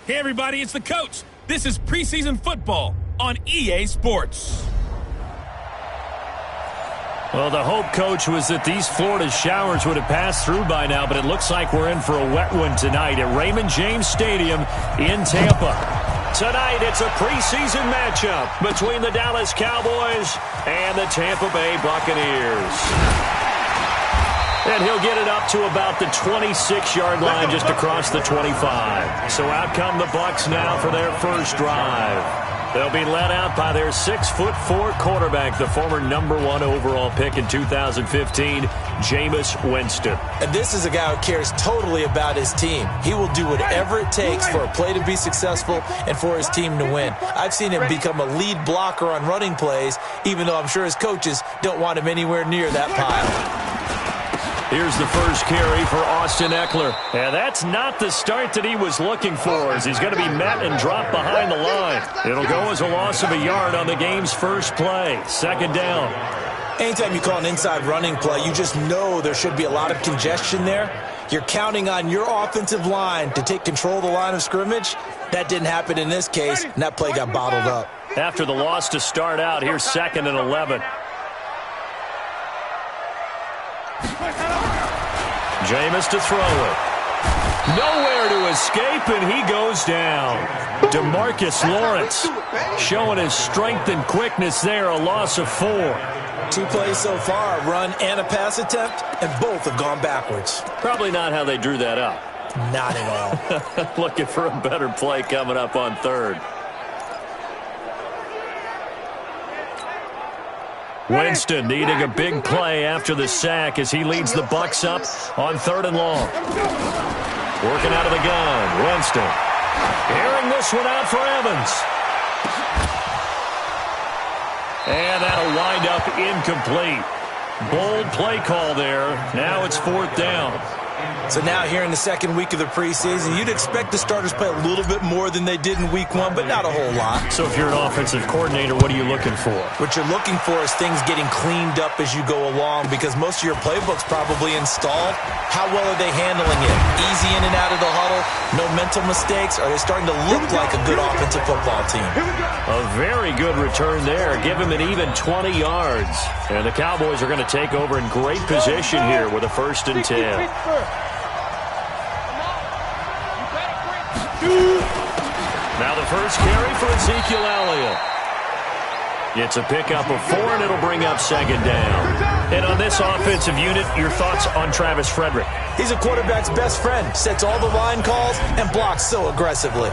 Hey everybody, it's the coach. This is preseason football on EA Sports. Well, the hope, Coach, was that these Florida showers would have passed through by now, but it looks like we're in for a wet one tonight at Raymond James Stadium in Tampa. Tonight, it's a preseason matchup between the Dallas Cowboys and the Tampa Bay Buccaneers. And he'll get it up to about the 26-yard line just across the 25. So out come the Bucs now for their first drive. They'll be led out by their 6'4" quarterback, the former #1 overall pick in 2015, Jameis Winston. And this is a guy who cares totally about his team. He will do whatever it takes for a play to be successful and for his team to win. I've seen him become a lead blocker on running plays, even though I'm sure his coaches don't want him anywhere near that pile. Here's the first carry for Austin Eckler. And that's not the start that he was looking for, as he's going to be met and dropped behind the line. It'll go as a loss of a yard on the game's first play. Second down. Anytime you call an inside running play, you just know there should be a lot of congestion there. You're counting on your offensive line to take control of the line of scrimmage. That didn't happen in this case, and that play got bottled up. After the loss to start out, here's 2nd and 11. Jameis to throw it. Nowhere to escape, and he goes down. DeMarcus Lawrence showing his strength and quickness there, a loss of 4. 2 plays so far, a run and a pass attempt, and both have gone backwards. Probably not how they drew that up. Not at all. Looking for a better play coming up on 3rd. Winston needing a big play after the sack as he leads the Bucs up on 3rd and long. Working out of the gun, Winston. Airing this one out for Evans. And that'll wind up incomplete. Bold play call there. Now it's 4th down. So now here in the second week of the preseason, you'd expect the starters play a little bit more than they did in week 1, but not a whole lot. So if you're an offensive coordinator, what are you looking for? What you're looking for is things getting cleaned up as you go along, because most of your playbook's probably installed. How well are they handling it? Easy in and out of the huddle? No mental mistakes? Are they starting to look like a good offensive football team? A very good return there. Give him an even 20 yards. And the Cowboys are going to take over in great position here with a 1st and 10. Now the first carry for Ezekiel Elliott. It's a pickup of 4, and it'll bring up 2nd down. And on this offensive unit, your thoughts on Travis Frederick? He's a quarterback's best friend. Sets all the line calls and blocks so aggressively.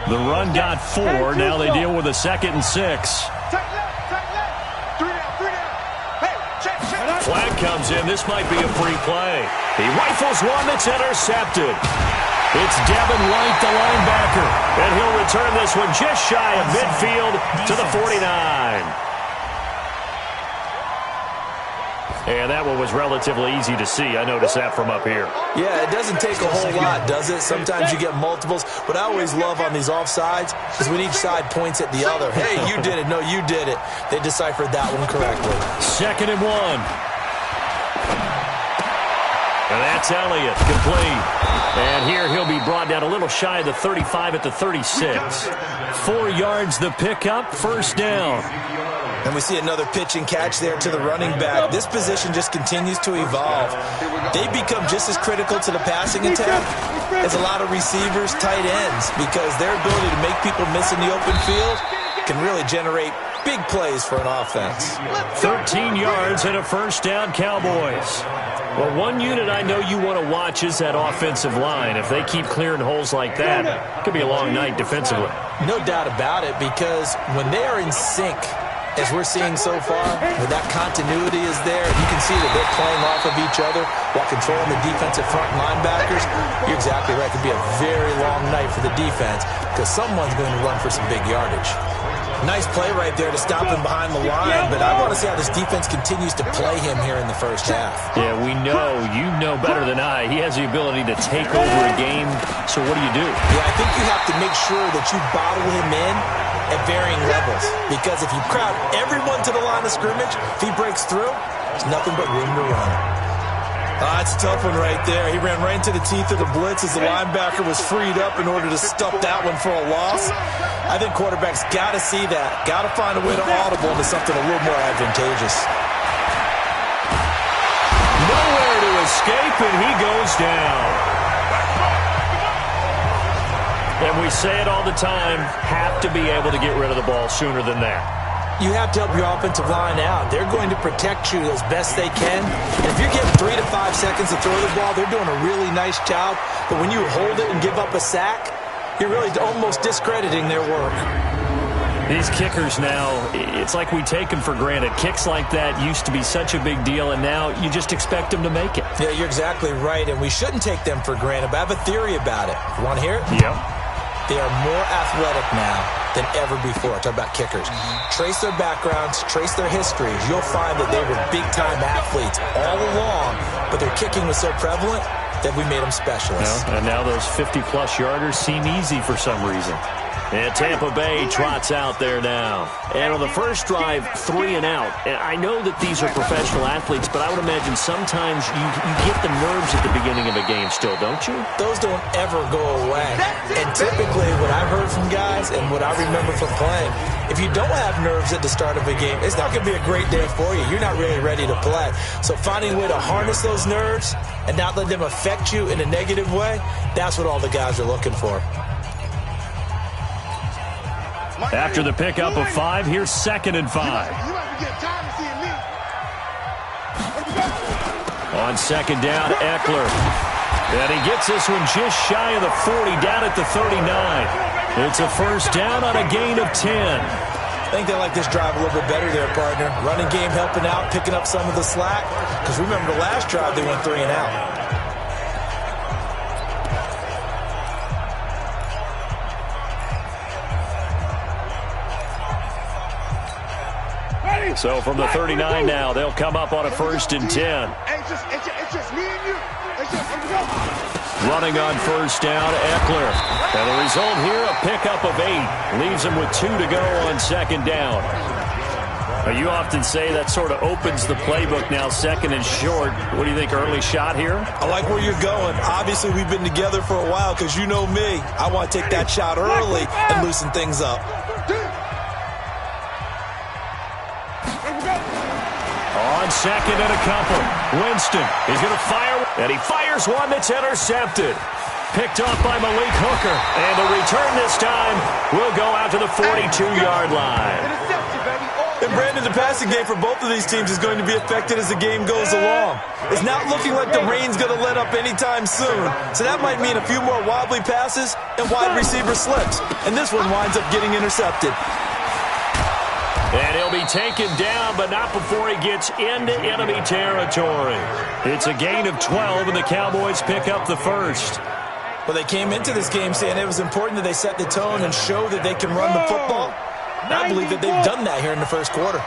The run got 4. Now they deal with a 2nd and 6. Flag comes in. This might be a free play. He rifles one that's intercepted. It's Devin White, the linebacker. And he'll return this one just shy of midfield to the 49. And that one was relatively easy to see. I noticed that from up here. Yeah, it doesn't take a whole lot, does it? Sometimes you get multiples. What I always love on these offsides is when each side points at the other. Hey, you did it. No, you did it. They deciphered that one correctly. 2nd and 1. And that's Elliott, complete. And here he'll be brought down a little shy of the 35 at the 36. 4 yards the pickup, 1st down. And we see another pitch and catch there to the running back. This position just continues to evolve. They become just as critical to the passing attack as a lot of receivers, tight ends, because their ability to make people miss in the open field can really generate big plays for an offense. 13 yards and a 1st down, Cowboys. Well, one unit I know you want to watch is that offensive line. If they keep clearing holes like that, it could be a long night defensively. No doubt about it, because when they are in sync, as we're seeing so far, when that continuity is there, you can see that they're playing off of each other while controlling the defensive front linebackers. You're exactly right. It could be a very long night for the defense because someone's going to run for some big yardage. Nice play right there to stop him behind the line, but I want to see how this defense continues to play him here in the first half. Yeah, we know. You know better than I. He has the ability to take over a game, so what do? Yeah, I think you have to make sure that you bottle him in at varying levels. Because if you crowd everyone to the line of scrimmage, if he breaks through, there's nothing but room to run. That's a tough one right there. He ran right into the teeth of the blitz as the linebacker was freed up in order to stuff that one for a loss. I think quarterbacks got to see that. Got to find a way to audible into something a little more advantageous. Nowhere to escape, and he goes down. And we say it all the time, have to be able to get rid of the ball sooner than that. You have to help your offensive line out. They're going to protect you as best they can. And if you're getting 3 to 5 seconds to throw the ball, they're doing a really nice job. But when you hold it and give up a sack, you're really almost discrediting their work. These kickers now, it's like we take them for granted. Kicks like that used to be such a big deal, and now you just expect them to make it. Yeah, you're exactly right, and we shouldn't take them for granted. But I have a theory about it. You want to hear it? Yep. They are more athletic now than ever before. Talk about kickers. Trace their backgrounds, trace their histories. You'll find that they were big-time athletes all along, but their kicking was so prevalent that we made them specialists. And now those 50-plus yarders seem easy for some reason. And Tampa Bay trots out there now. And on the first drive, 3 and out. And I know that these are professional athletes, but I would imagine sometimes you get the nerves at the beginning of a game still, don't you? Those don't ever go away. And typically what I've heard from guys and what I remember from playing, if you don't have nerves at the start of a game, it's not going to be a great day for you. You're not really ready to play. So finding a way to harness those nerves and not let them affect you in a negative way, that's what all the guys are looking for. After the pickup of 5, here's 2nd and 5. On 2nd down, Eckler. And he gets this one just shy of the 40, down at the 39. It's a first down on a gain of 10. I think they like this drive a little bit better there, partner. Running game helping out, picking up some of the slack. Because remember the last drive, they went 3 and out. So from the 39 now, they'll come up on a 1st and 10. Running on 1st down, Eckler. And the result here, a pickup of 8. Leaves him with 2 to go on 2nd down. Now, you often say that sort of opens the playbook now, 2nd and short. What do you think, early shot here? I like where you're going. Obviously, we've been together for a while because you know me. I want to take that shot early and loosen things up. On 2nd and a couple, Winston is going to fire, and he fires one that's intercepted. Picked off by Malik Hooker, and the return this time will go out to the 42-yard line. And Brandon, the passing game for both of these teams is going to be affected as the game goes along. It's not looking like the rain's going to let up anytime soon, so that might mean a few more wobbly passes and wide receiver slips. And this one winds up getting intercepted. And he'll be taken down, but not before he gets into enemy territory. It's a gain of 12, and the Cowboys pick up the first. Well, they came into this game saying it was important that they set the tone and show that they can run the football. And I believe that they've done that here in the first quarter.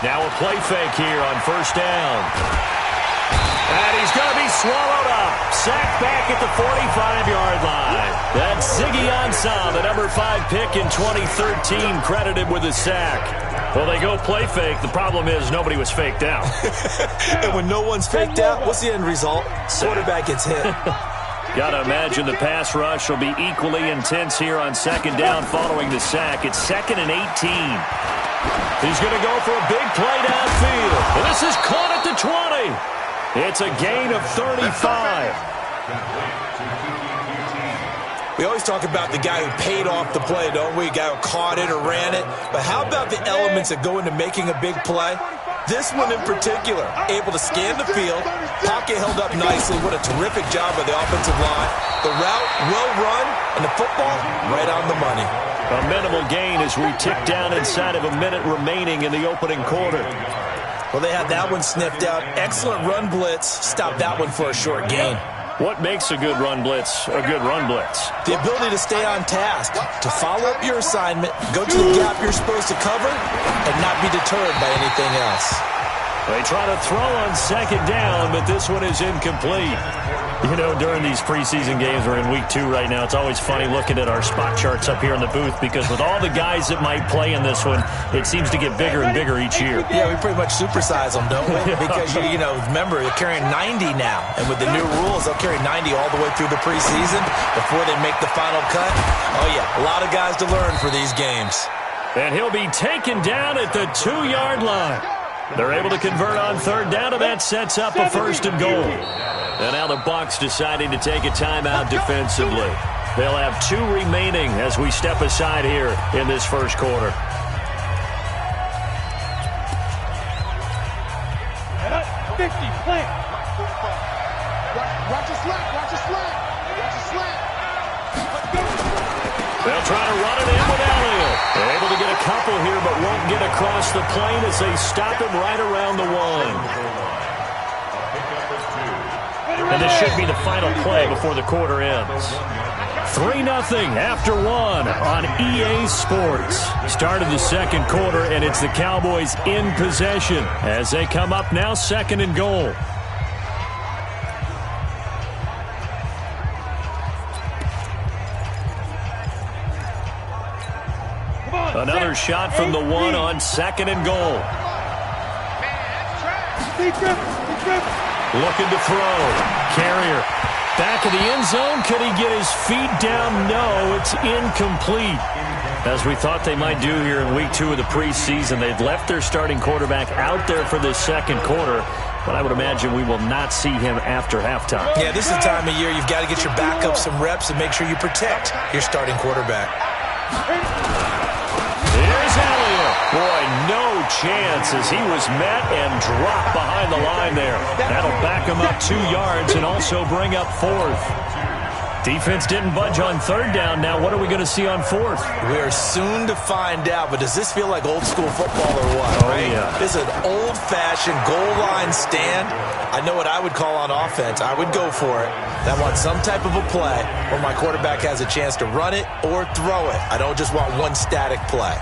Now a play fake here on 1st down. And he's going to be swallowed up. Sacked back at the 45-yard line. That's Ziggy Ansah, the number 5 pick in 2013, credited with a sack. Well, they go play fake. The problem is nobody was faked out. And when no one's faked out, what's the end result? Quarterback gets hit. Got to imagine the pass rush will be equally intense here on 2nd down following the sack. It's 2nd and 18. He's going to go for a big play downfield. And this is caught at the 20. It's a gain of 35. We always talk about the guy who paid off the play, don't we? A guy who caught it or ran it. But how about the elements that go into making a big play? This one in particular, able to scan the field, pocket held up nicely. What a terrific job by the offensive line. The route well run, and the football right on the money. A minimal gain as we tick down inside of a minute remaining in the opening quarter. Well, they had that one sniffed out. Excellent run blitz. Stop that one for a short gain. What makes a good run blitz a good run blitz? The ability to stay on task, to follow up your assignment, go to the gap you're supposed to cover, and not be deterred by anything else. They try to throw on 2nd down, but this one is incomplete. You know, during these preseason games, we're in week 2 right now. It's always funny looking at our spot charts up here in the booth because with all the guys that might play in this one, it seems to get bigger and bigger each year. Yeah, we pretty much supersize them, don't we? Because, you know, remember, they're carrying 90 now. And with the new rules, they'll carry 90 all the way through the preseason before they make the final cut. Oh, yeah, a lot of guys to learn for these games. And he'll be taken down at the 2-yard line. They're able to convert on third down, and that sets up a 1st and goal. And now the Bucs deciding to take a timeout defensively. They'll have 2 remaining as we step aside here in this first quarter. They'll try to run it in with Elliott. They're able to get a couple here, but won't get across the plane as they stop him right around the 1. And this should be the final play before the quarter ends. 3-0 after 1 on EA Sports. Start of the second quarter, and it's the Cowboys in possession as they come up now 2nd and goal. Another shot from the 1 on 2nd and goal. Looking to throw. Carrier back of the end zone. Could he get his feet down? No, it's incomplete. As we thought they might do here in week 2 of the preseason, they've left their starting quarterback out there for this second quarter, but I would imagine we will not see him after halftime. Yeah, this is the time of year you've got to get your backup some reps and make sure you protect your starting quarterback. Here's Elliott. Boy, no chance as he was met and dropped behind the line there. That'll back him up 2 yards and also bring up 4th. Defense didn't budge on 3rd down. Now what are we going to see on 4th? We are soon to find out, but does this feel like old school football or what? Oh, right? yeah. This is an old-fashioned goal line stand. I know what I would call on offense. I would go for it. I want some type of a play where my quarterback has a chance to run it or throw it. I don't just want one static play.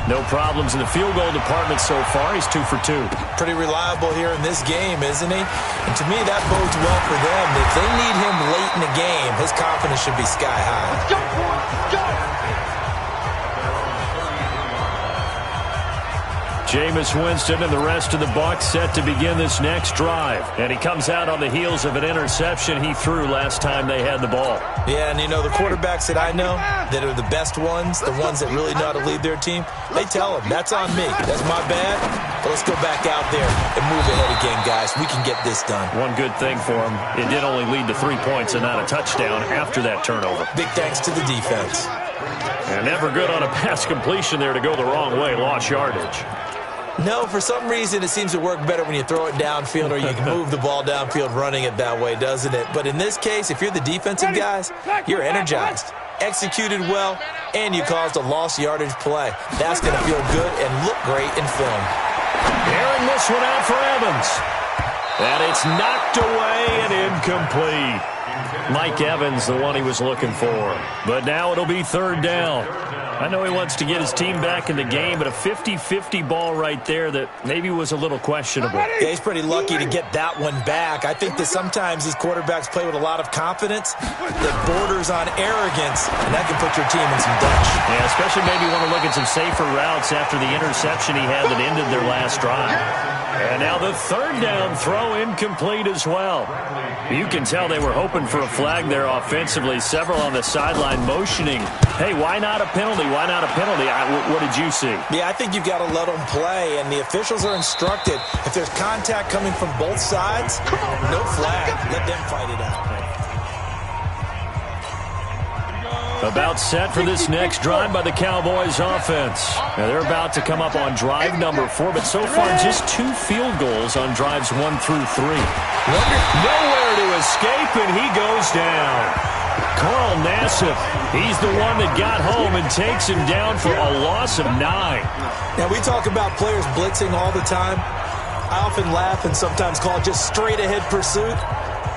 No problems in the field goal department so far. He's 2 for 2. Pretty reliable here in this game, isn't he? And to me, that bodes well for them. If they need him late in the game, his confidence should be sky high. Let's go, boys, go! Jameis Winston and the rest of the Bucs set to begin this next drive. And he comes out on the heels of an interception he threw last time they had the ball. Yeah, and you know, the quarterbacks that I know that are the best ones, the ones that really know how to lead their team, they tell them, that's on me. That's my bad. But let's go back out there and move ahead again, guys. We can get this done. One good thing for him, it did only lead to 3 points and not a touchdown after that turnover. Big thanks to the defense. And never good on a pass completion there to go the wrong way. Lost yardage. No, for some reason it seems to work better when you throw it downfield or you can move the ball downfield running it that way, doesn't it? But in this case, if you're the defensive guys, you're energized, executed well, and you caused a lost yardage play. That's going to feel good and look great in film. Airing this one out for Evans. And it's knocked away and incomplete. Mike Evans, the one he was looking for. But now it'll be 3rd down. I know he wants to get his team back in the game, but a 50-50 ball right there that maybe was a little questionable. Yeah, he's pretty lucky to get that one back. I think that sometimes these quarterbacks play with a lot of confidence that borders on arrogance, and that can put your team in some dutch. Yeah, especially maybe want to look at some safer routes after the interception he had that ended their last drive. And now the 3rd down throw incomplete as well. You can tell they were hoping for a flag there offensively. Several on the sideline motioning, hey, why not a penalty? Why not a penalty? What did you see? Yeah, I think you've got to let them play, and the officials are instructed. If there's contact coming from both sides, no flag. Let them fight it out. About set for this next drive by the Cowboys offense. Now they're about to come up on drive number 4, but so far just 2 field goals on drives 1 through 3. Nowhere to escape, and he goes down. Carl Nassib, he's the one that got home and takes him down for a loss of 9. Now, we talk about players blitzing all the time. I often laugh and sometimes call it just straight-ahead pursuit.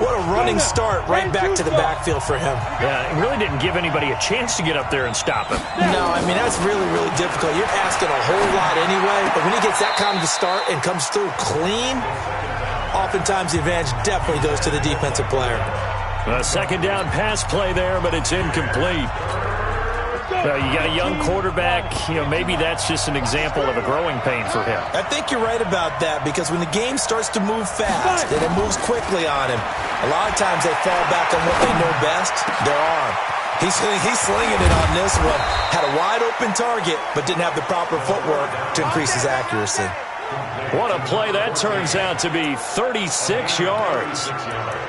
What a running start right back to the backfield for him. Yeah, it really didn't give anybody a chance to get up there and stop him. No, I mean, that's really, really difficult. You're asking a whole lot anyway, but when he gets that kind of a start and comes through clean, oftentimes the advantage definitely goes to the defensive player. A second down pass play there, but it's incomplete. You got a young quarterback. Maybe that's just an example of a growing pain for him. I think you're right about that, because when the game starts to move fast and it moves quickly on him, a lot of times they fall back on what they know best, their arm. He's slinging it on this one. Had a wide-open target, but didn't have the proper footwork to increase his accuracy. What a play that turns out to be, 36 yards.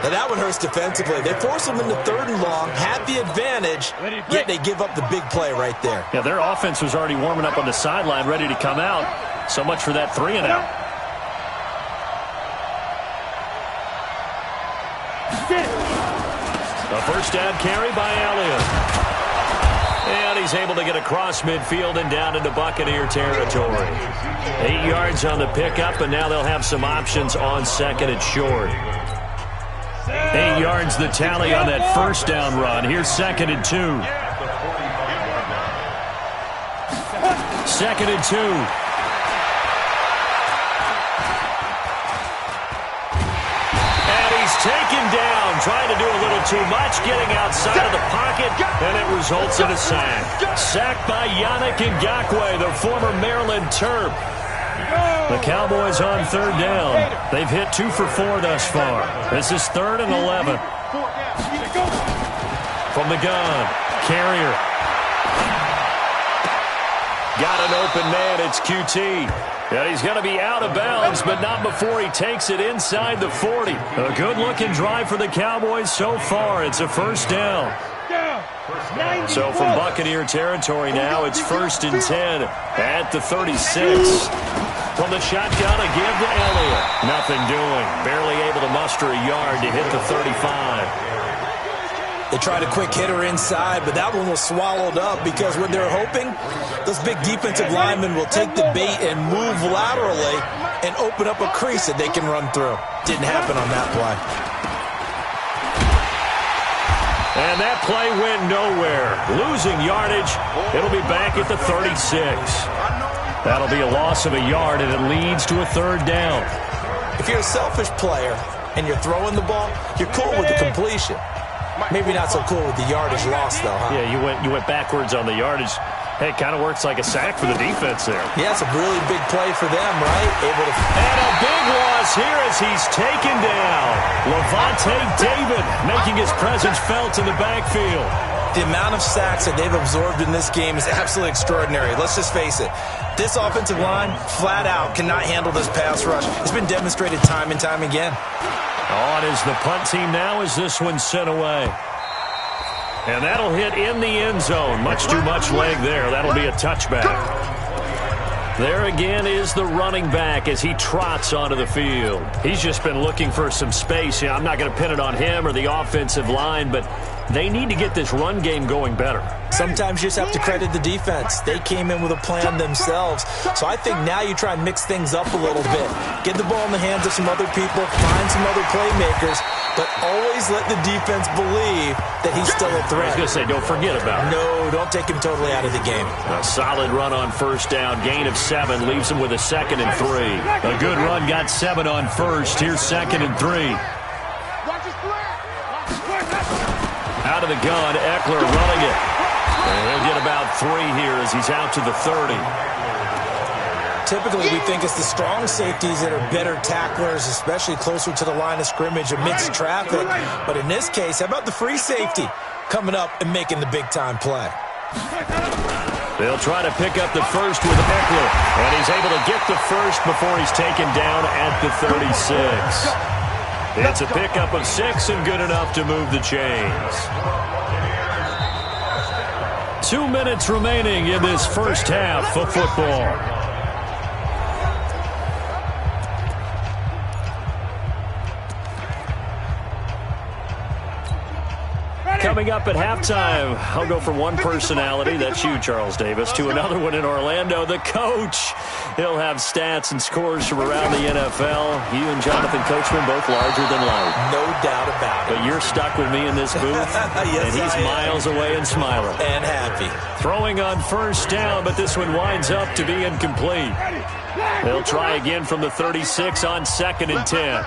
Now that one hurts defensively. They force them into 3rd and long, had the advantage, yet they give up the big play right there. Yeah, their offense was already warming up on the sideline, ready to come out. So much for that 3 and out. A first down carry by Elliott. And he's able to get across midfield and down into Buccaneer territory. 8 yards on the pickup, and now they'll have some options on 2nd and short. 8 yards the tally on that first down run. Here's 2nd and 2. 2nd and 2. Taken down, trying to do a little too much, getting outside of the pocket, and it results in a sack. Sacked by Yannick Ngakoue, the former Maryland Terp. The Cowboys on 3rd down. They've hit 2 for 4 thus far. This is 3rd and 11. From the gun, Carrier. Got an open man, it's QT. Yeah, he's going to be out of bounds, but not before he takes it inside the 40. A good-looking drive for the Cowboys so far. It's a first down. So from Buccaneer territory now, it's 1st and 10 at the 36. From the shotgun, a give to Elliott. Nothing doing. Barely able to muster a yard to hit the 35. They tried a quick hitter inside, but that one was swallowed up because what they're hoping, those big defensive linemen will take the bait and move laterally and open up a crease that they can run through. Didn't happen on that play. And that play went nowhere. Losing yardage. It'll be back at the 36. That'll be a loss of a yard, and it leads to a 3rd down. If you're a selfish player and you're throwing the ball, you're cool with the completion. Maybe not so cool with the yardage loss, though, huh? Yeah, you went backwards on the yardage. Hey, it kind of works like a sack for the defense there. Yeah, it's a really big play for them, right? Able to... And a big loss here as he's taken down. Levante David making his presence felt in the backfield. The amount of sacks that they've absorbed in this game is absolutely extraordinary. Let's just face it. This offensive line, flat out, cannot handle this pass rush. It's been demonstrated time and time again. On is the punt team now as this one's sent away. And that'll hit in the end zone. Much too much leg there. That'll be a touchback. There again is the running back as he trots onto the field. He's just been looking for some space. Yeah, I'm not going to pin it on him or the offensive line, but they need to get this run game going better. Sometimes you just have to credit the defense. They came in with a plan themselves. So I think now you try and mix things up a little bit. Get the ball in the hands of some other people, find some other playmakers, but always let the defense believe that he's still a threat. I was going to say, don't forget about it. No, don't take him totally out of the game. A solid run on first down. Gain of 7 leaves him with a 2nd and 3. A good run got 7 on first. Here's 2nd and 3. Out of the gun, Eckler running it. And he'll get about 3 here as he's out to the 30. Typically, we think it's the strong safeties that are better tacklers, especially closer to the line of scrimmage amidst traffic. But in this case, how about the free safety coming up and making the big-time play? They'll try to pick up the first with Eckler. And he's able to get the first before he's taken down at the 36. It's a pickup of 6 and good enough to move the chains. 2 minutes remaining in this first half of football. Coming up at halftime, I'll go from one personality, that's you, Charles Davis, to another one in Orlando, the coach. He'll have stats and scores from around the NFL. You and Jonathan Coachman both larger than life. No doubt about it. But you're stuck with me in this booth, yes, and he's miles away and smiling. And happy. Throwing on first down, but this one winds up to be incomplete. They'll try again from the 36 on 2nd and 10.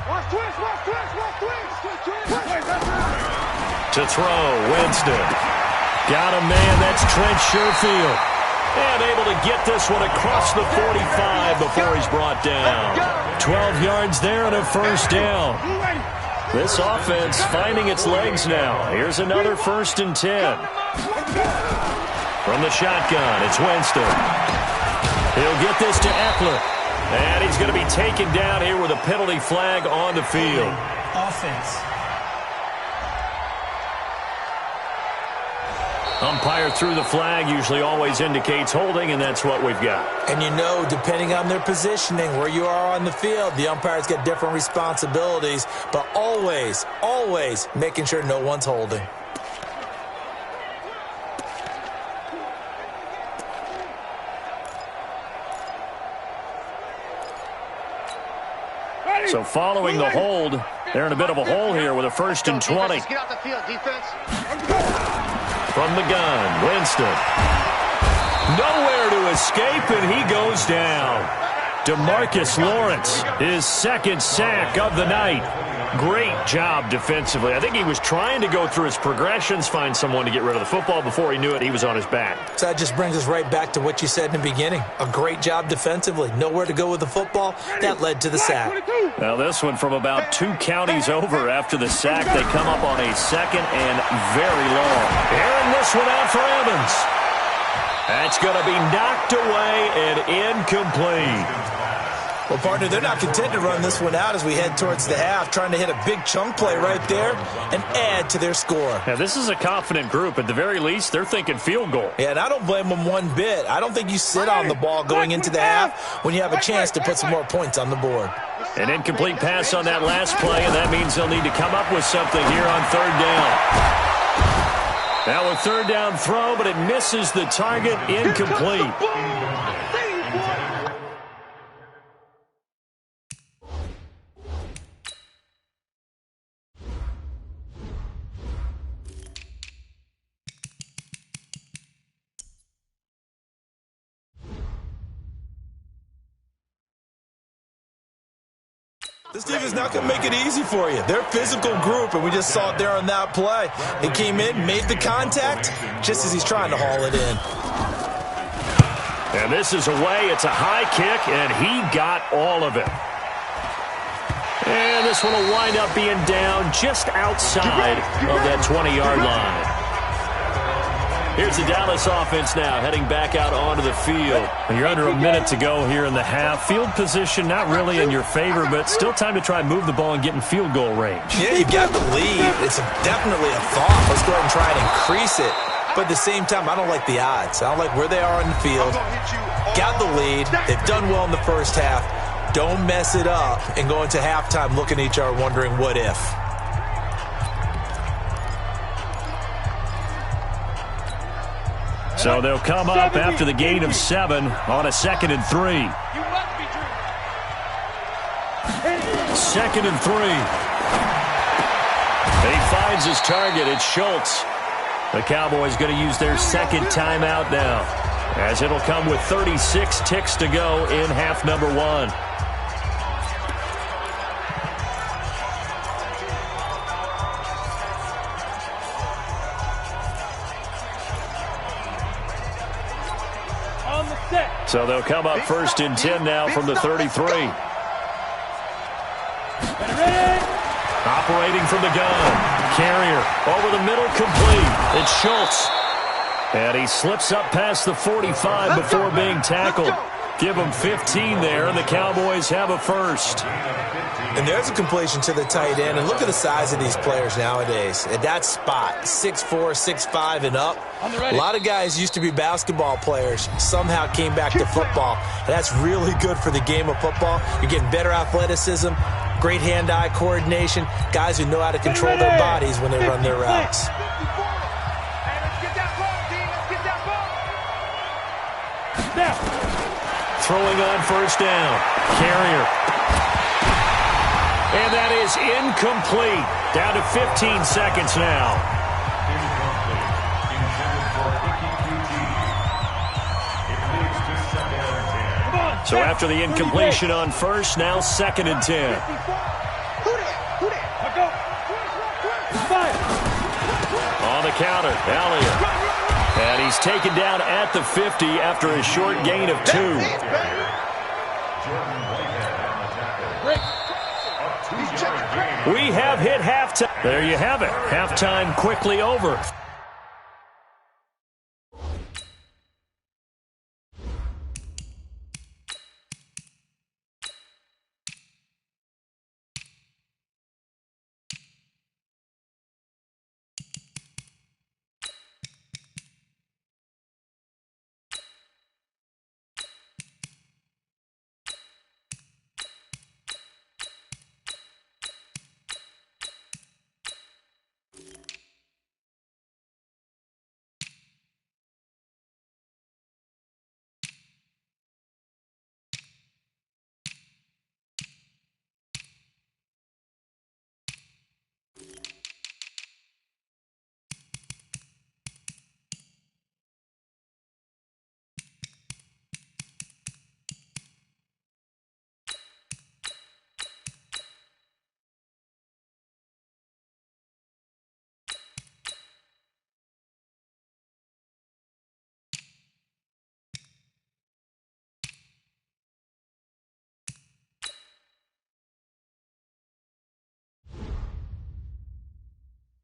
To throw, Winston. Got a man, that's Trent Sherfield. And able to get this one across the 45 before he's brought down. 12 yards there and a first down. This offense finding its legs now. Here's another 1st and 10. From the shotgun, it's Winston. He'll get this to Eckler. And he's going to be taken down here with a penalty flag on the field. Offense. Umpire threw the flag, usually always indicates holding, and that's what we've got. And you know, depending on their positioning, where you are on the field, the umpires get different responsibilities, but always, always making sure no one's holding. So following the hold, they're in a bit of a hole here with a 1st and 20. Get off the field, defense. From the gun, Winston. Nowhere to escape, and he goes down. DeMarcus Lawrence, his 2nd sack of the night. Great job defensively. I think he was trying to go through his progressions, find someone to get rid of the football. Before he knew it, he was on his back. So that just brings us right back to what you said in the beginning. A great job defensively. Nowhere to go with the football. That led to the sack. Now this one from about 2 counties over after the sack. They come up on a 2nd and very long. Airing this one out for Evans. That's going to be knocked away and incomplete. Well, partner, they're not content to run this one out as we head towards the half, trying to hit a big chunk play right there and add to their score. Yeah, this is a confident group. At the very least, they're thinking field goal. Yeah, and I don't blame them one bit. I don't think you sit on the ball going into the half when you have a chance to put some more points on the board. An incomplete pass on that last play, and that means they'll need to come up with something here on 3rd down. Now a 3rd down throw, but it misses the target, incomplete. This team is not going to make it easy for you. They're a physical group, and we just saw it there on that play. He came in, made the contact, just as he's trying to haul it in. And this is away. It's a high kick, and he got all of it. And this one will wind up being down just outside of that 20-yard line. Here's the Dallas offense now, heading back out onto the field. You're under a minute to go here in the half. Field position not really in your favor, but still time to try and move the ball and get in field goal range. Yeah, you've got the lead. It's definitely a thought. Let's go ahead and try and increase it. But at the same time, I don't like the odds. I don't like where they are in the field. Got the lead. They've done well in the first half. Don't mess it up and go into halftime looking at each other wondering what if. So they'll come up after the gain of 7 on a 2nd and 3. 2nd and 3. He finds his target. It's Schultz. The Cowboys going to use their 2nd timeout now, as it'll come with 36 ticks to go in half number 1. So they'll come up 1st and 10 now from the 33. Operating from the gun. Carrier over the middle, complete. It's Schultz. And he slips up past the 45 before being tackled. Give him 15 there, and the Cowboys have a first. And there's a completion to the tight end. And look at the size of these players nowadays. At that spot, 6'4", 6'5", and up. A lot of guys used to be basketball players. Somehow came back to football. And that's really good for the game of football. You're getting better athleticism, great hand-eye coordination, guys who know how to control their bodies when they run their routes. Throwing on 1st down. Carrier. And that is incomplete. Down to 15 seconds now. So after the incompletion on 1st, now 2nd and 10. counter. Elliott. And he's taken down at the 50 after a short gain of 2. We have hit halftime. There you have it. Halftime quickly over.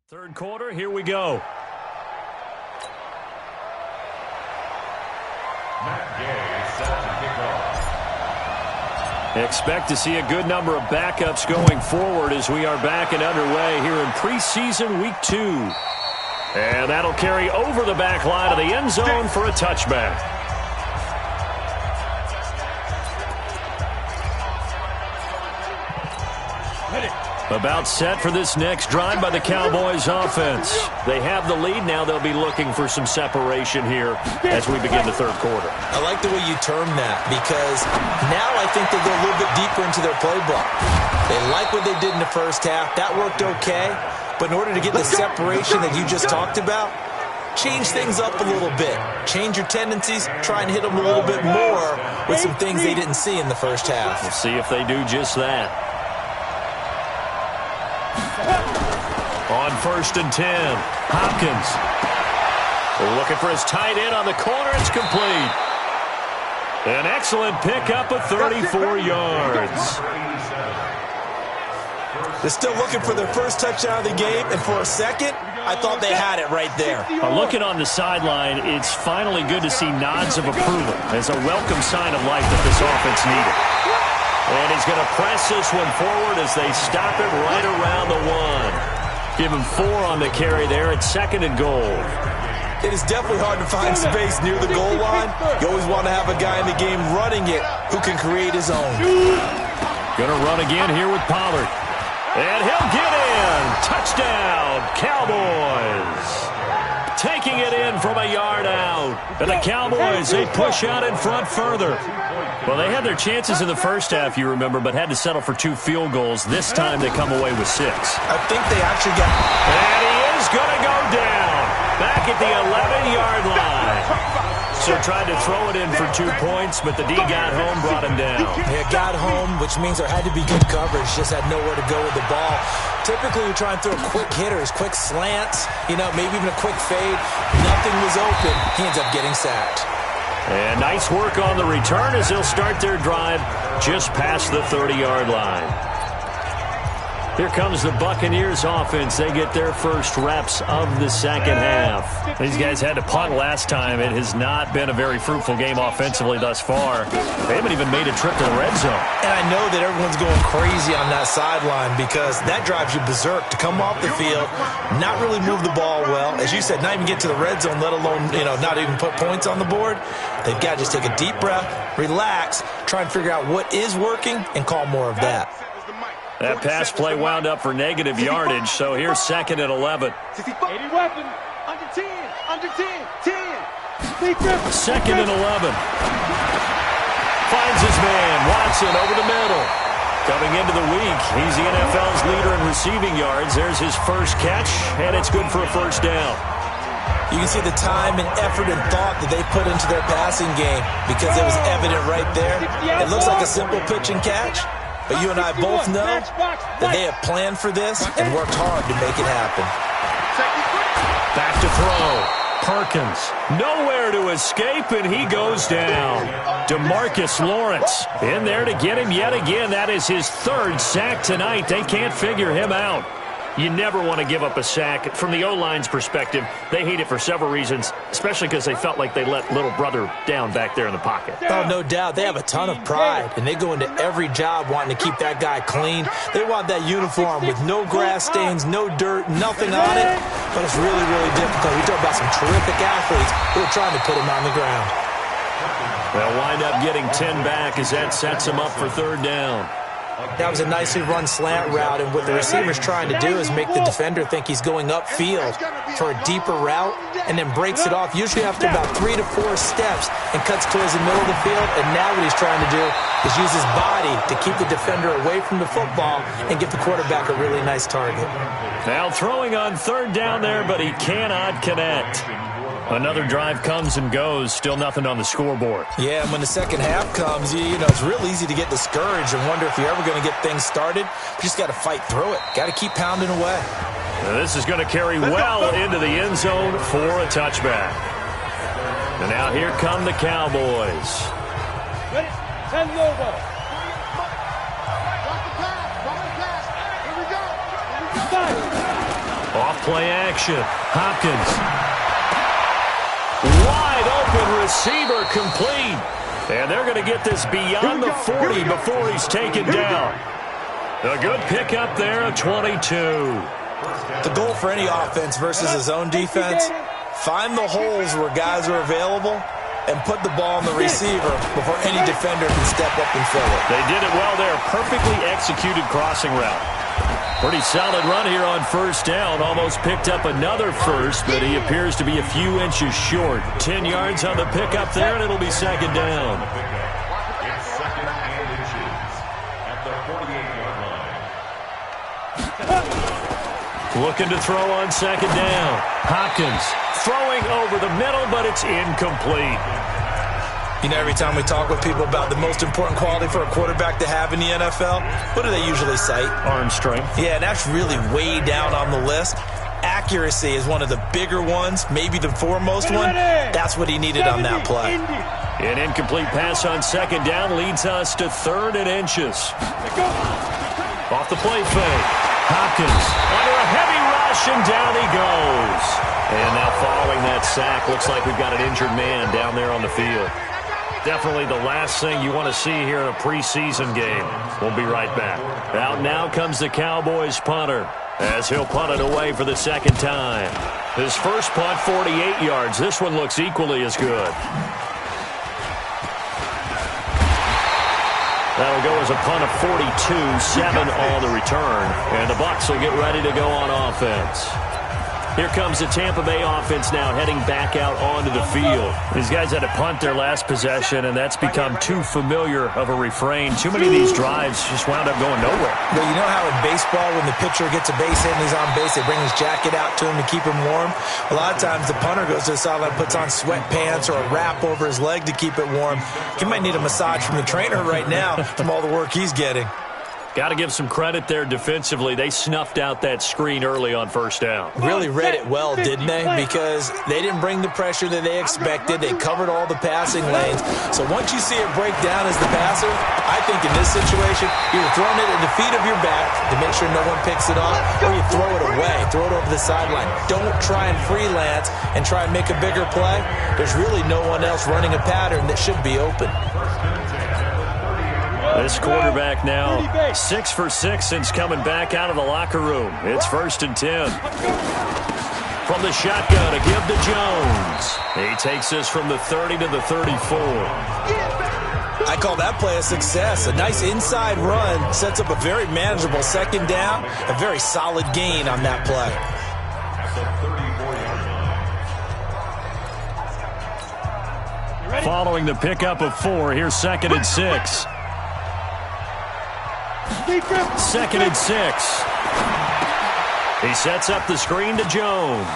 Third quarter, here we go. Expect to see a good number of backups going forward as we are back and underway here in preseason week 2. And that'll carry over the back line of the end zone for a touchback. About set for this next drive by the Cowboys offense. They have the lead. Now they'll be looking for some separation here as we begin the third quarter. I like the way you term that because now I think they go a little bit deeper into their playbook. They like what they did in the first half. That worked okay. But in order to get the separation that you just talked about, change things up a little bit. Change your tendencies. Try and hit them a little bit more with some things they didn't see in the first half. We'll see if they do just that. On 1st and 10, Hopkins looking for his tight end on the corner. It's complete. An excellent pickup of 34 yards. They're still looking for their first touchdown of the game, and for a second, I thought they had it right there. Looking on the sideline, it's finally good to see nods of approval as a welcome sign of life that this offense needed. And he's going to press this one forward as they stop it right around the 1. Give him 4 on the carry there at 2nd and goal. It is definitely hard to find space near the goal line. You always want to have a guy in the game running it who can create his own. Going to run again here with Pollard. And he'll get in. Touchdown, Cowboys. Taking it in from a yard out. And the Cowboys, they push out in front further. Well, they had their chances in the first half, you remember, but had to settle for 2 field goals. This time they come away with 6. I think they actually got... And he is going to go down. Back at the 11-yard line. So tried to throw it in for 2 points, but the D got home, brought him down. Yeah, got home, which means there had to be good coverage. Just had nowhere to go with the ball. Typically, you're trying to throw quick hitters, quick slants, maybe even a quick fade. Nothing was open. He ends up getting sacked. And nice work on the return as they'll start their drive just past the 30-yard line. Here comes the Buccaneers offense. They get their first reps of the second half. These guys had to punt last time. It has not been a very fruitful game offensively thus far. They haven't even made a trip to the red zone. And I know that everyone's going crazy on that sideline because that drives you berserk to come off the field, not really move the ball well. As you said, not even get to the red zone, let alone, not even put points on the board. They've got to just take a deep breath, relax, try and figure out what is working, and call more of that. That pass play wound up for negative yardage, so here's 2nd and 11. 80 weapon, under 10, 10. 2nd and 11. Finds his man, Watson over the middle. Coming into the week, he's the NFL's leader in receiving yards. There's his first catch, and it's good for a first down. You can see the time and effort and thought that they put into their passing game because it was evident right there. It looks like a simple pitch and catch. But you and I both know that they have planned for this and worked hard to make it happen. Back to throw. Perkins, nowhere to escape, and he goes down. DeMarcus Lawrence in there to get him yet again. That is his third sack tonight. They can't figure him out. You never want to give up a sack. From the O-line's perspective, they hate it for several reasons, especially because they felt like they let little brother down back there in the pocket. Oh, no doubt. They have a ton of pride, and they go into every job wanting to keep that guy clean. They want that uniform with no grass stains, no dirt, nothing on it. But it's really, really difficult. We talk about some terrific athletes who are trying to put him on the ground. They'll wind up getting 10 back as that sets them up for third down. That was a nicely run slant route, and what the receiver's trying to do is make the defender think he's going upfield for a deeper route and then breaks it off, usually after about 3 to 4 steps, and cuts towards the middle of the field. And now what he's trying to do is use his body to keep the defender away from the football and get the quarterback a really nice target. Now throwing on third down there, but he cannot connect. Another drive comes and goes, still nothing on the scoreboard. Yeah, and when the second half comes, you know, it's real easy to get discouraged and wonder if you're ever going to get things started. You just got to fight through it. Got to keep pounding away. Now this is going to carry well into the end zone for a touchback. And now here come the Cowboys. Ready? 10 over. Off play action. Hopkins. Wide open receiver complete. And they're going to get this beyond the 40 before he's taken down. A good pickup there, a 22. The goal for any offense versus his own defense, find the holes where guys are available and put the ball on the receiver before any defender can step up and fill it. They did it well there. Perfectly executed crossing route. Pretty solid run here on first down. Almost picked up another first, but he appears to be a few inches short. 10 yards on the pickup there, and it'll be second down. Looking to throw on second down. Hopkins throwing over the middle, but it's incomplete. You know, every time we talk with people about the most important quality for a quarterback to have in the NFL, what do they usually cite? Arm strength. Yeah, and that's really way down on the list. Accuracy is one of the bigger ones, maybe the foremost one. That's what he needed on that play. An incomplete pass on second down leads us to 3rd and inches. Off the play fake. Hopkins under a heavy rush, and down he goes. And now following that sack, looks like we've got an injured man down there on the field. Definitely the last thing you want to see here in a preseason game. We'll be right back. Out now comes the Cowboys punter as he'll punt it away for the second time. His first punt, 48 yards. This one looks equally as good. That'll go as a punt of 42, 7 on the return. And the Bucs will get ready to go on offense. Here comes the Tampa Bay offense now heading back out onto the field. These guys had to punt their last possession, and that's become too familiar of a refrain. Too many of these drives just wound up going nowhere. Well, you know how in baseball, when the pitcher gets a base hit and he's on base, they bring his jacket out to him to keep him warm? A lot of times the punter goes to the sideline, puts on sweatpants or a wrap over his leg to keep it warm. He might need a massage from the trainer right now from all the work he's getting. Got to give some credit there defensively. They snuffed out that screen early on first down. Really read it well, didn't they? Because they didn't bring the pressure that they expected. They covered all the passing lanes. So once you see it break down as the passer, I think in this situation, you're throwing it at the feet of your back to make sure no one picks it off, or you throw it away, throw it over the sideline. Don't try and freelance and try and make a bigger play. There's really no one else running a pattern that should be open. This quarterback now 6 for 6 since coming back out of the locker room. It's 1st and 10. From the shotgun to give to Jones. He takes this from the 30 to the 34. I call that play a success. A nice inside run sets up a very manageable second down. A very solid gain on that play. Following the pickup of 4, here's 2nd and 6. 2nd and 6. He sets up the screen to Jones.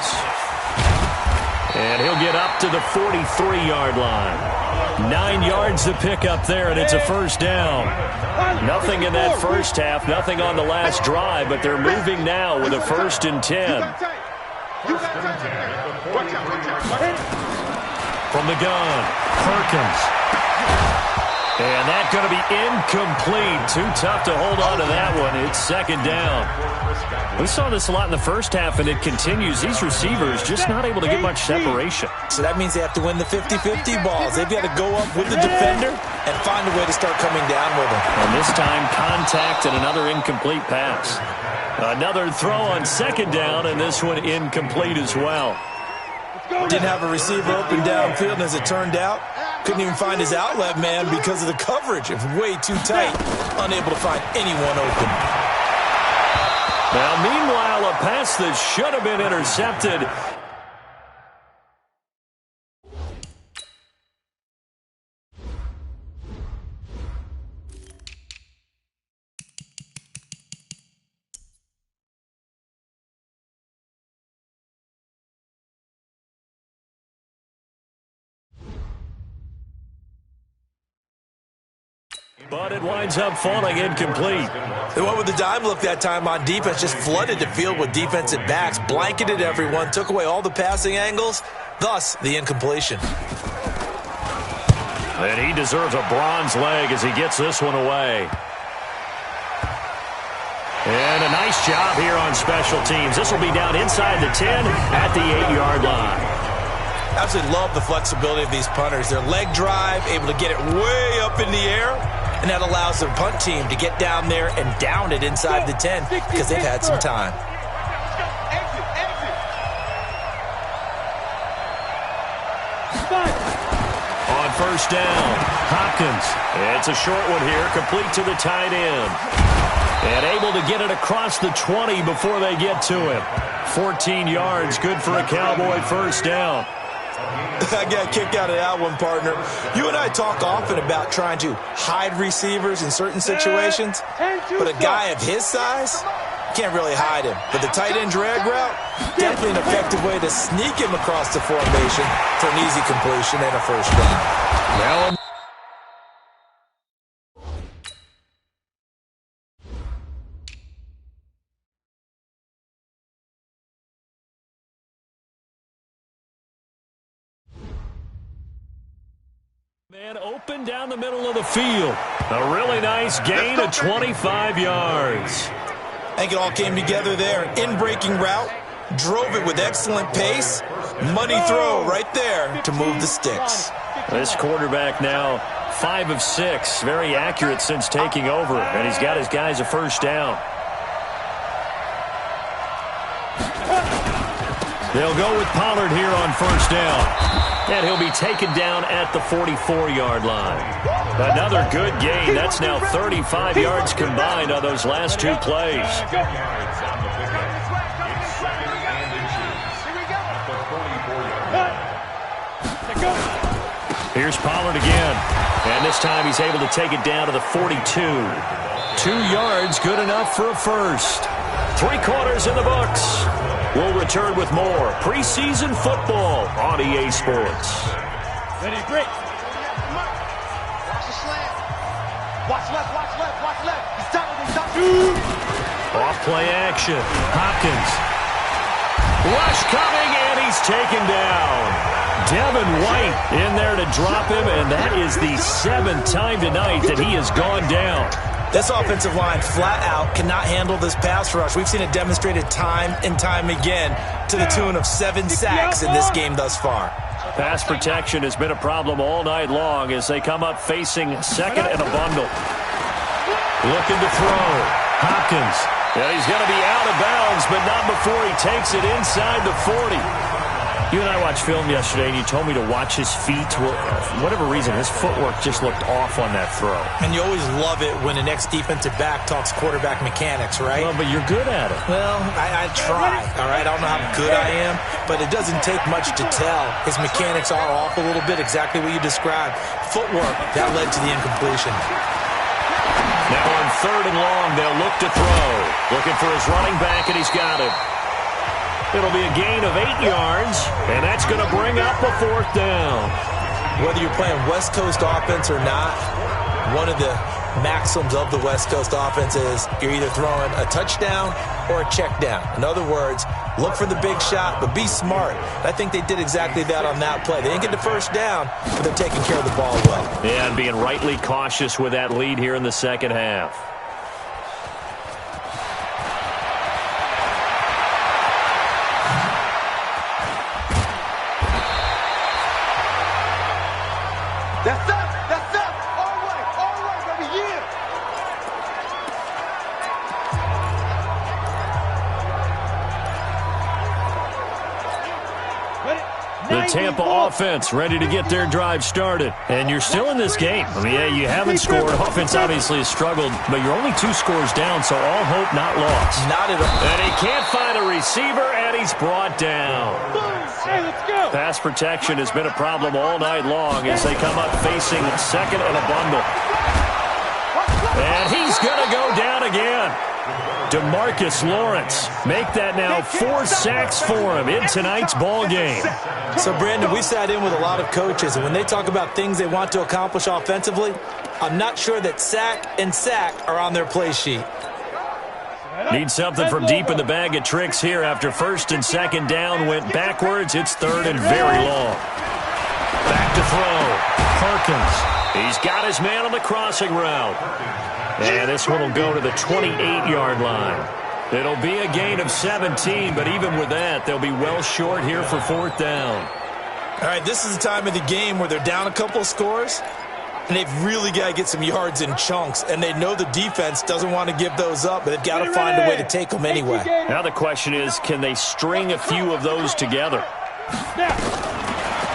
And he'll get up to the 43-yard line. 9 yards to pick up there, and it's a first down. Nothing in that first half, nothing on the last drive, but they're moving now with a 1st and 10. From the gun, Perkins. And that's going to be incomplete. Too tough to hold on to that one. It's second down. We saw this a lot in the first half, and it continues. These receivers just not able to get much separation. So that means they have to win the 50-50 balls. They've got to go up with the defender and find a way to start coming down with him. And this time, contact and another incomplete pass. Another throw on second down, and this one incomplete as well. Didn't have a receiver open downfield, and as it turned out, couldn't even find his outlet man because of the coverage. It was way too tight, unable to find anyone open. Now, meanwhile, a pass that should have been intercepted. But it winds up falling incomplete. They went with the dime look that time on defense, just flooded the field with defensive backs, blanketed everyone, took away all the passing angles, thus the incompletion. And he deserves a bronze leg as he gets this one away. And a nice job here on special teams. This will be down inside the 10 at the 8-yard line. Absolutely love the flexibility of these punters. Their leg drive, able to get it way up in the air, and that allows the punt team to get down there and down it inside the 10 because they've had some time. On first down, Hopkins. It's a short one here, complete to the tight end. And able to get it across the 20 before they get to him. 14 yards, good for a Cowboy first down. I got a kick out of that one, partner. You and I talk often about trying to hide receivers in certain situations, but a guy of his size, can't really hide him. But the tight end drag route, definitely an effective way to sneak him across the formation for an easy completion and a first down. Now man open down the middle of the field. A really nice gain of 25 yards. I think it all came together there. In-breaking route, drove it with excellent pace. Money throw right there to move the sticks. This quarterback now 5 of 6. Very accurate since taking over. And he's got his guys a first down. They'll go with Pollard here on first down. And he'll be taken down at the 44-yard line. Another good gain. That's now 35 yards combined on those last 2 plays. Here's Pollard again. And this time he's able to take it down to the 42. 2 yards, good enough for a first. 3 quarters in the books. We'll return with more preseason football on EA Sports. Ready, break. Watch the slant. Watch left, watch left, watch left. He's down. Off play action. Hopkins. Rush coming, and he's taken down. Devin White in there to drop him, and that is the 7th time tonight that he has gone down. This offensive line flat out cannot handle this pass rush. We've seen it demonstrated time and time again to the tune of 7 sacks in this game thus far. Pass protection has been a problem all night long as they come up facing second and a bundle. Looking to throw. Hopkins. Yeah, he's going to be out of bounds, but not before he takes it inside the 40. You and I watched film yesterday, and you told me to watch his feet. Well, for whatever reason, his footwork just looked off on that throw. And you always love it when the next defensive back talks quarterback mechanics, right? Well, but you're good at it. Well, I try, all right? I don't know how good I am, but it doesn't take much to tell. His mechanics are off a little bit, exactly what you described. Footwork, that led to the incompletion. Now on 3rd and long, they'll look to throw. Looking for his running back, and he's got it. It'll be a gain of 8 yards, and that's going to bring up a 4th down. Whether you're playing West Coast offense or not, one of the maxims of the West Coast offense is you're either throwing a touchdown or a check down. In other words, look for the big shot, but be smart. I think they did exactly that on that play. They didn't get the first down, but they're taking care of the ball well. Yeah, and being rightly cautious with that lead here in the second half. That's up. That's up. All right, baby, yeah. The Tampa offense ready to get their drive started. And you're still in this game. I mean, yeah, you haven't scored. Offense obviously has struggled, but you're only 2 scores down, so all hope not lost. Not at all. And he can't find a receiver, and he's brought down. Hey, let's go. Pass protection has been a problem all night long as they come up facing second and a bundle. And he's going to go down again. DeMarcus Lawrence make that now 4 sacks for him in tonight's ball game. So, Brandon, we sat in with a lot of coaches, and when they talk about things they want to accomplish offensively, I'm not sure that sack and sack are on their play sheet. Need something from deep in the bag of tricks here after first and second down went backwards. It's third and very long. Back to throw. Perkins. He's got his man on the crossing route. And this one will go to the 28-yard line. It'll be a gain of 17, but even with that, they'll be well short here for fourth down. All right, this is the time of the game where they're down a couple of scores, and they've really got to get some yards in chunks, and they know the defense doesn't want to give those up, but they've got to find a way to take them anyway. Now the question is, can they string a few of those together?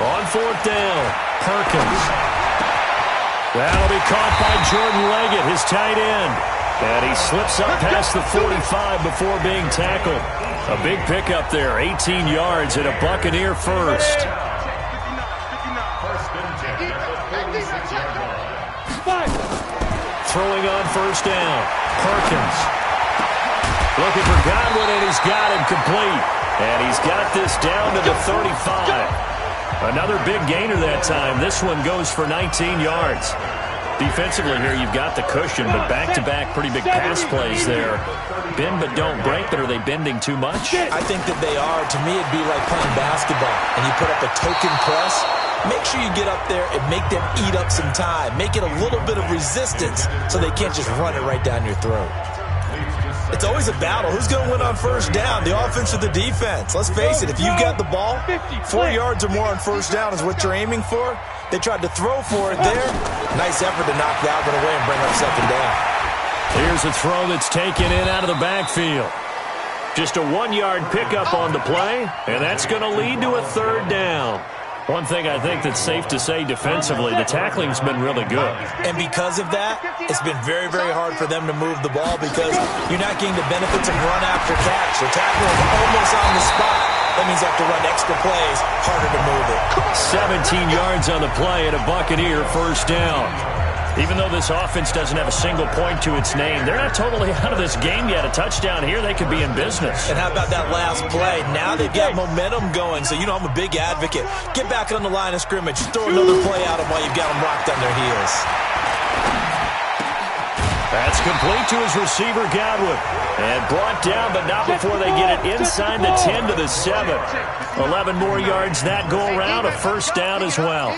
On fourth down, Perkins. That'll be caught by Jordan Leggett, his tight end. And he slips up past the 45 before being tackled. A big pickup there, 18 yards and a Buccaneer first. Throwing on first down, Perkins. Looking for Godwin, and he's got him complete. And he's got this down to the 35. Another big gainer that time. This one goes for 19 yards. Defensively here, you've got the cushion, but back-to-back pretty big pass plays there. Bend but don't break, but are they bending too much? I think that they are. To me, it'd be like playing basketball, and you put up a token press. Make sure you get up there and make them eat up some time. Make it a little bit of resistance so they can't just run it right down your throat. It's always a battle. Who's going to win on first down, the offense or the defense? Let's face it, if you've got the ball, 4 yards or more on first down is what you're aiming for. They tried to throw for it there. Nice effort to knock that one away and bring up second down. Here's a throw that's taken in out of the backfield. Just a 1-yard pickup on the play, and that's going to lead to a third down. One thing I think that's safe to say defensively, the tackling's been really good. And because of that, it's been very, very hard for them to move the ball because you're not getting the benefits of run after catch. Their tackling is almost on the spot. That means you have to run extra plays, harder to move it. 17 yards on the play and a Buccaneer first down. Even though this offense doesn't have a single point to its name, they're not totally out of this game yet. A touchdown here, they could be in business. And how about that last play? Now they've got momentum going, so you know I'm a big advocate. Get back on the line of scrimmage. Throw another play at them while you've got them locked on their heels. That's complete to his receiver, Godwin. And brought down, but not before they get it inside the 10 to the 7. 11 more yards that go around, a first down as well.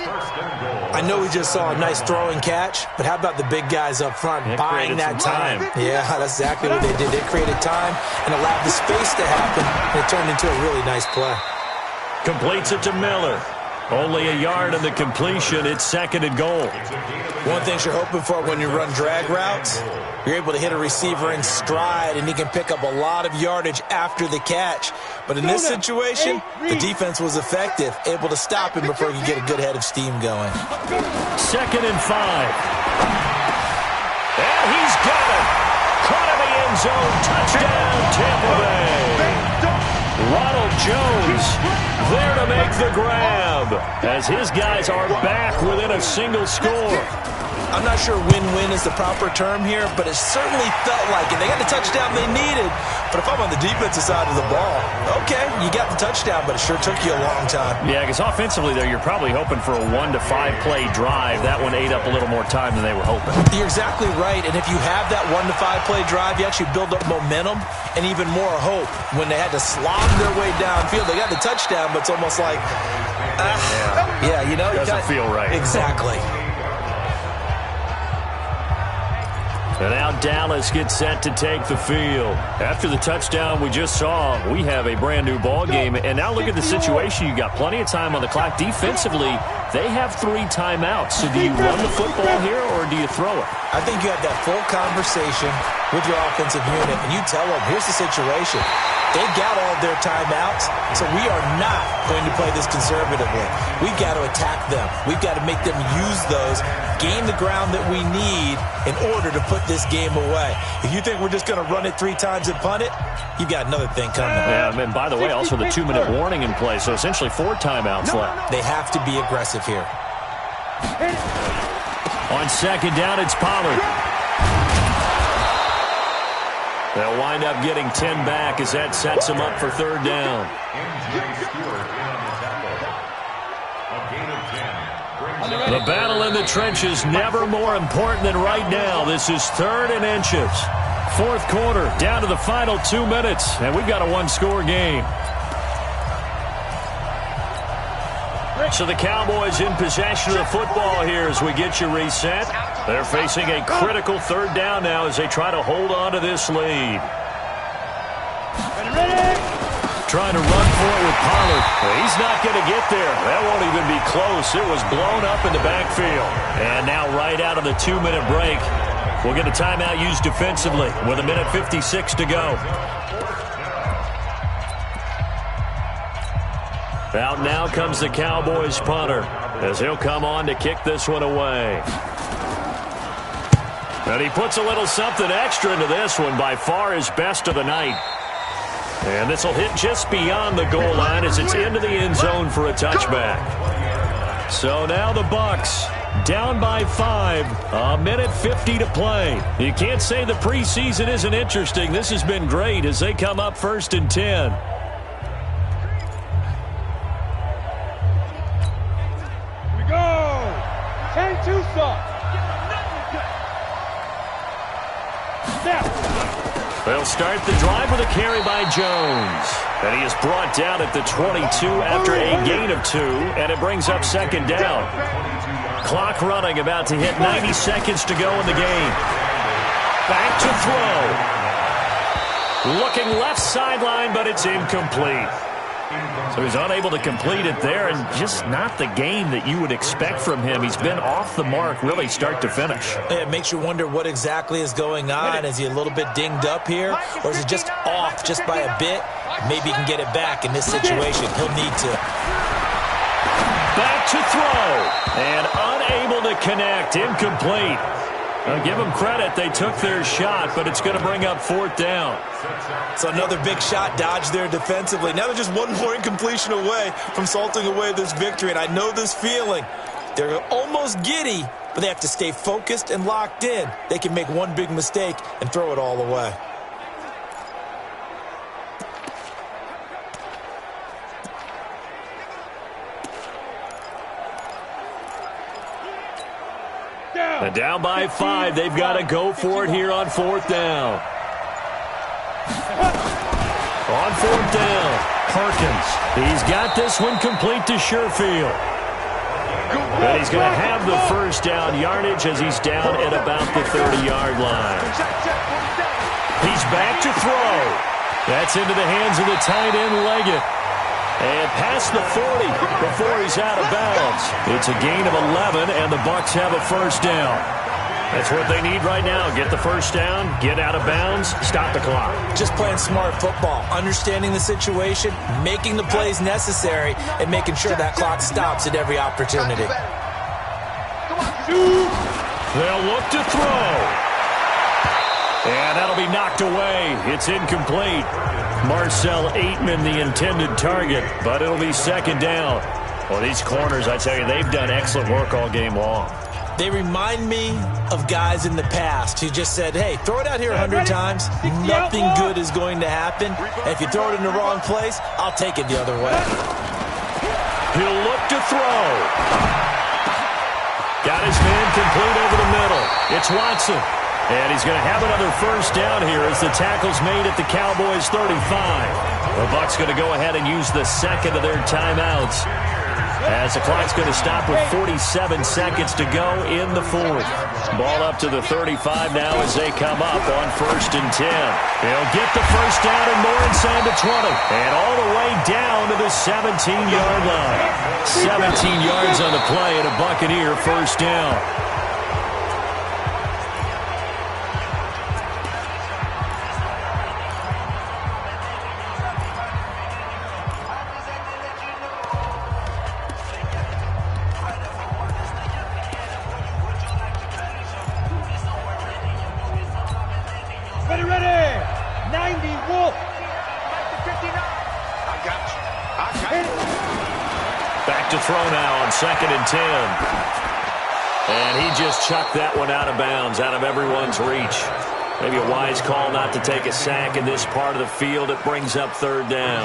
I know we just saw a nice throwing catch, but how about the big guys up front buying that time? Yeah, that's exactly what they did. They created time and allowed the space to happen, and it turned into a really nice play. Completes it to Miller. Only a yard on the completion. It's second and goal. One thing you're hoping for when you run drag routes, you're able to hit a receiver in stride, and he can pick up a lot of yardage after the catch. But in this situation, the defense was effective, able to stop him before he could get a good head of steam going. Second and 5. And he's got it. Caught in the end zone. Touchdown, Tampa Bay. Ronald Jones there to make the grab as his guys are back within a single score. I'm not sure win-win is the proper term here, but it certainly felt like it. They got the touchdown they needed, but if I'm on the defensive side of the ball, okay, you got the touchdown, but it sure took you a long time. Yeah, because offensively there, you're probably hoping for a 1 to 5 play drive. That one ate up a little more time than they were hoping. You're exactly right, and if you have that 1 to 5 play drive, you actually build up momentum and even more hope. When they had to slog their way downfield, they got the touchdown, but it's almost like, yeah, you know. Doesn't feel right. Exactly. And now Dallas gets set to take the field. After the touchdown we just saw, we have a brand new ball game. And now look at the situation. You got plenty of time on the clock. Defensively, they have 3 timeouts. So do you run the football here or do you throw it? I think you have that full conversation with your offensive unit, and you tell them, here's the situation. They've got all their timeouts, so we are not going to play this conservatively. We've got to attack them. We've got to make them use those, gain the ground that we need in order to put this game away. If you think we're just going to run it 3 times and punt it, you've got another thing coming. Yeah, and by the way, also the 2-minute warning in play, so essentially 4 timeouts left. They have to be aggressive here. On second down, it's Pollard. They'll wind up getting 10 back as that sets them up for 3rd down. The battle in the trenches never more important than right now. This is 3rd and inches. 4th quarter, down to the final 2 minutes, and we've got a 1-score game. So the Cowboys in possession of the football here as we get you reset. They're facing a critical 3rd down now as they try to hold on to this lead. Trying to run for it with Pollard. Well, he's not going to get there. That won't even be close. It was blown up in the backfield. And now right out of the 2-minute break, we'll get a timeout used defensively with 1:56 to go. Out now comes the Cowboys punter as he'll come on to kick this one away. And he puts a little something extra into this one, by far his best of the night. And this will hit just beyond the goal line as it's into the end zone for a touchback. So now the Bucs down by 5, 1:50 to play. You can't say the preseason isn't interesting. This has been great as they come up 1st and 10. They'll start the drive with a carry by Jones. And he is brought down at the 22 after a gain of 2, and it brings up 2nd down. Clock running, about to hit 90 seconds to go in the game. Back to throw. Looking left sideline, but it's incomplete. So he's unable to complete it there, and just not the game that you would expect from him. He's been off the mark really start to finish. It makes you wonder what exactly is going on. Is he a little bit dinged up here, or is it just off just by a bit? Maybe he can get it back in this situation. He'll need to. Back to throw, and unable to connect. Incomplete. I'll give them credit. They took their shot, but it's going to bring up 4th down. So another big shot dodged there defensively. Now they're just one more incompletion away from salting away this victory. And I know this feeling. They're almost giddy, but they have to stay focused and locked in. They can make one big mistake and throw it all away. And down by 5, they've got to go for it here on 4th down. On 4th down, Perkins. He's got this one complete to Sherfield. And he's going to have the 1st down yardage as he's down at about the 30-yard line. He's back to throw. That's into the hands of the tight end, Leggett. And past the 40 before he's out of bounds. It's a gain of 11, and the Bucs have a 1st down. That's what they need right now. Get the 1st down, get out of bounds, stop the clock. Just playing smart football, understanding the situation, making the plays necessary, and making sure that clock stops at every opportunity. They'll look to throw. And that'll be knocked away. It's incomplete. Marcel Aitman, the intended target, but it'll be 2nd down. Well, these corners, I tell you, they've done excellent work all game long. They remind me of guys in the past who just said, hey, throw it out here 100 times. Nothing good is going to happen. And if you throw it in the wrong place, I'll take it the other way. He'll look to throw. Got his man complete over the middle. It's Watson. And he's going to have another first down here as the tackle's made at the Cowboys' 35. The Bucs going to go ahead and use the second of their timeouts, as the clock's going to stop with 47 seconds to go in the fourth. Ball up to the 35 now as they come up on 1st and 10. They'll get the first down and more inside the 20. And all the way down to the 17-yard line. 17 yards on the play and a Buccaneer first down. To throw now on 2nd and 10. And he just chucked that one out of bounds, out of everyone's reach. Maybe a wise call not to take a sack in this part of the field. It brings up 3rd down.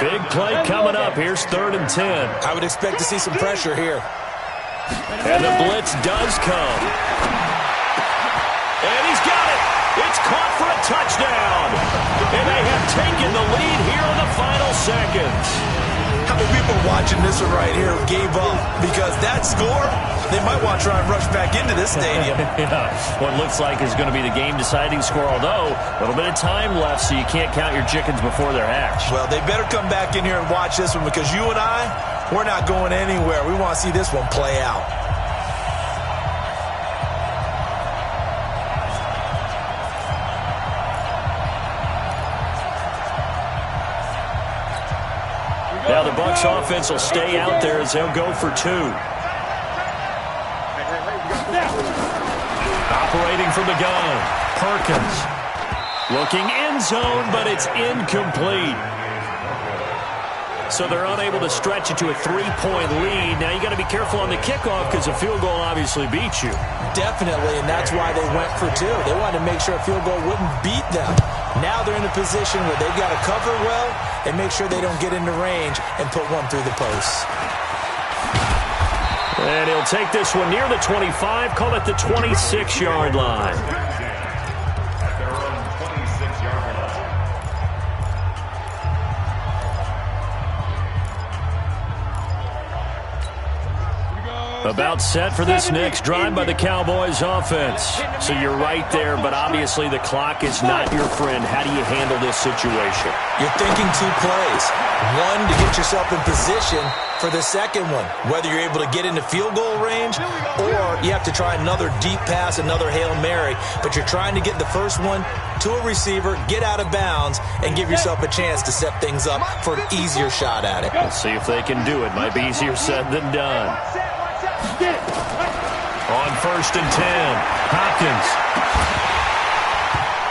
Big play coming up. Here's 3rd and 10. I would expect to see some pressure here. And the blitz does come. And he's got it. It's caught for a touchdown. And they have taken the lead here in the final seconds. How many people watching this one right here gave up? Because that score, they might want to try and rush back into this stadium. Yeah, what looks like is going to be the game-deciding score, although a little bit of time left, so you can't count your chickens before they're hatched. Well, they better come back in here and watch this one, because you and I, we're not going anywhere. We want to see this one play out. Now the Bucs offense will stay out there as they'll go for 2. Operating from the gun, Perkins. Looking end zone, but it's incomplete. So they're unable to stretch it to a 3-point lead. Now you got to be careful on the kickoff because a field goal obviously beats you. Definitely, and that's why they went for 2. They wanted to make sure a field goal wouldn't beat them. Now they're in a position where they've got to cover well and make sure they don't get into range and put one through the posts. And he'll take this one near the 25, call it the 26-yard line. About set for this next drive by the Cowboys offense. So you're right there, but obviously the clock is not your friend. How do you handle this situation? You're thinking 2 plays. One, to get yourself in position for the second one, whether you're able to get into field goal range or you have to try another deep pass, another Hail Mary. But you're trying to get the first one to a receiver, get out of bounds, and give yourself a chance to set things up for an easier shot at it. Let's see if they can do it. Might be easier said than done. On 1st and 10, Hopkins.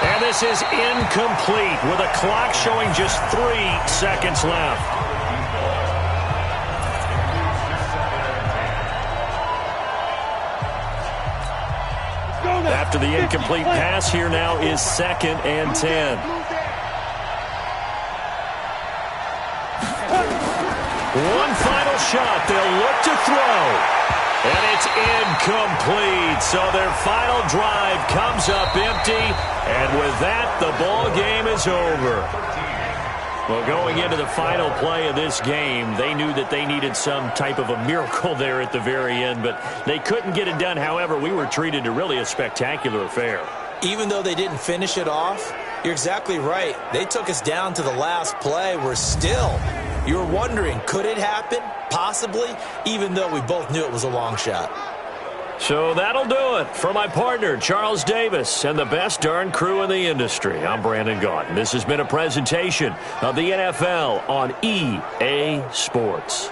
And this is incomplete with a clock showing just 3 seconds left. After the incomplete pass, here now is 2nd and 10. One final shot. They'll look to throw. And it's incomplete. So their final drive comes up empty. And with that, the ball game is over. Well, going into the final play of this game, they knew that they needed some type of a miracle there at the very end, but they couldn't get it done. However, we were treated to really a spectacular affair. Even though they didn't finish it off, you're exactly right. They took us down to the last play. We're still, you were wondering, could it happen? Possibly, even though we both knew it was a long shot. So that'll do it. For my partner, Charles Davis, and the best darn crew in the industry, I'm Brandon Gaudin. This has been a presentation of the NFL on EA Sports.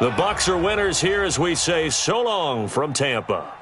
The Bucs are winners here as we say so long from Tampa.